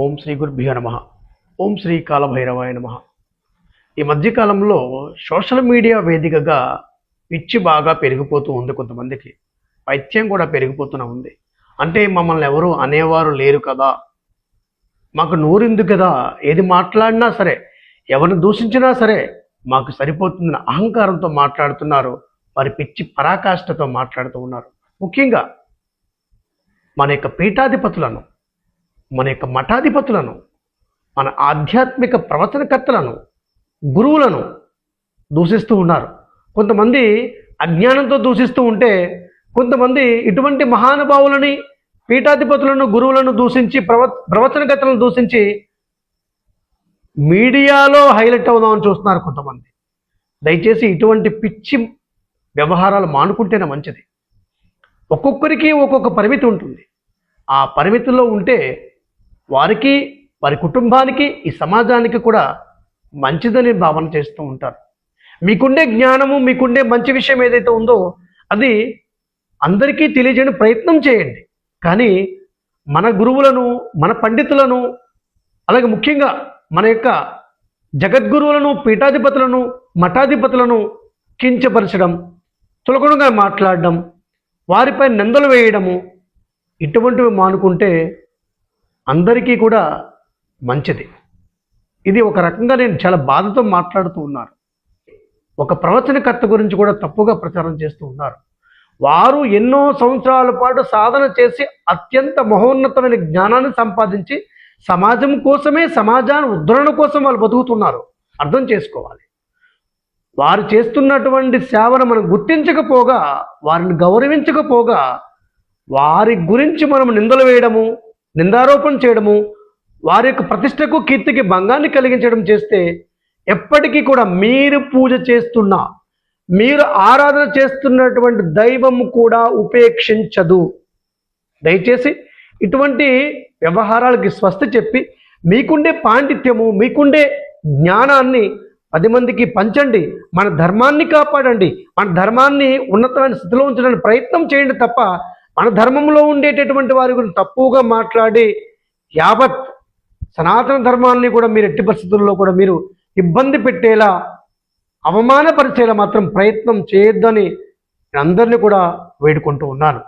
ఓం శ్రీ గురుభ్యో నమః. ఓం శ్రీ కాలభైరవాయ నమః. ఈ మధ్యకాలంలో సోషల్ మీడియా వేదికగా పిచ్చి బాగా పెరిగిపోతూ ఉంది. కొంతమందికి పైత్యం కూడా పెరిగిపోతూనే ఉంది. అంటే మమ్మల్ని ఎవరు అనేవారు లేరు కదా, మాకు నోరింది కదా, ఏది మాట్లాడినా సరే, ఎవరిని దూషించినా సరే మాకు సరిపోతుందని అహంకారంతో మాట్లాడుతున్నారు. వారి పిచ్చి పరాకాష్ఠతో మాట్లాడుతూ ఉన్నారు. ముఖ్యంగా మన యొక్క పీఠాధిపతులను, మన యొక్క మఠాధిపతులను, మన ఆధ్యాత్మిక ప్రవచనకర్తలను, గురువులను దూషిస్తూ ఉన్నారు. కొంతమంది అజ్ఞానంతో దూషిస్తూ ఉంటే, కొంతమంది ఇటువంటి మహానుభావులని, పీఠాధిపతులను, గురువులను దూషించి, ప్రవచనకర్తలను దూషించి మీడియాలో హైలైట్ అవుదామని చూస్తున్నారు కొంతమంది. దయచేసి ఇటువంటి పిచ్చి వ్యవహారాలు మానుకుంటేనే మంచిది. ఒక్కొక్కరికి ఒక్కొక్క పరిమితి ఉంటుంది. ఆ పరిమితిలో ఉంటే వారికి, వారి కుటుంబానికి, ఈ సమాజానికి కూడా మంచిదని భావన చేస్తూ ఉంటారు. మీకుండే జ్ఞానము, మీకుండే మంచి విషయం ఏదైతే ఉందో అది అందరికీ తెలియజేయడం ప్రయత్నం చేయండి. కానీ మన గురువులను, మన పండితులను, అలాగే ముఖ్యంగా మన యొక్క జగద్గురువులను, పీఠాధిపతులను, మఠాధిపతులను కించపరచడం, చులకనగా మాట్లాడడం, వారిపై నిందలు వేయడము, ఇటువంటివి మానుకుంటే అందరికీ కూడా మంచిది. ఇది ఒక రకంగా నేను చాలా బాధతో మాట్లాడుతూ ఉన్నాను. ఒక ప్రవచనకర్త గురించి కూడా తప్పుగా ప్రచారం చేస్తూ ఉన్నారు. వారు ఎన్నో సంవత్సరాల పాటు సాధన చేసి అత్యంత మహోన్నతమైన జ్ఞానాన్ని సంపాదించి సమాజం కోసమే, సమాజాన్ని ఉద్ధరణ కోసం వాళ్ళు బతుకుతున్నారు. అర్థం చేసుకోవాలి. వారు చేస్తున్నటువంటి సేవను మనం గుర్తించకపోగా, వారిని గౌరవించకపోగా, వారి గురించి మనం నిందలు వేయడము, నిందారోపణ చేయడము, వారి యొక్క ప్రతిష్టకు, కీర్తికి భంగాన్ని కలిగించడం చేస్తే ఎప్పటికీ కూడా మీరు పూజ చేస్తున్నా, మీరు ఆరాధన చేస్తున్నటువంటి దైవం కూడా ఉపేక్షించదు. దయచేసి ఇటువంటి వ్యవహారాలకి స్వస్తి చెప్పి, మీకుండే పాండిత్యము, మీకుండే జ్ఞానాన్ని 10 మందికి పంచండి. మన ధర్మాన్ని కాపాడండి. మన ధర్మాన్ని ఉన్నతమైన స్థితిలో ఉంచడానికి ప్రయత్నం చేయండి తప్ప, మన ధర్మంలో ఉండేటటువంటి వారి గురించి తప్పుగా మాట్లాడి యావత్ సనాతన ధర్మాన్ని కూడా మీరు ఎట్టి పరిస్థితుల్లో కూడా మీరు ఇబ్బంది పెట్టేలా, అవమానపరిచేలా మాత్రం ప్రయత్నం చేయొద్దని అందరినీ కూడా వేడుకుంటూ ఉన్నాను.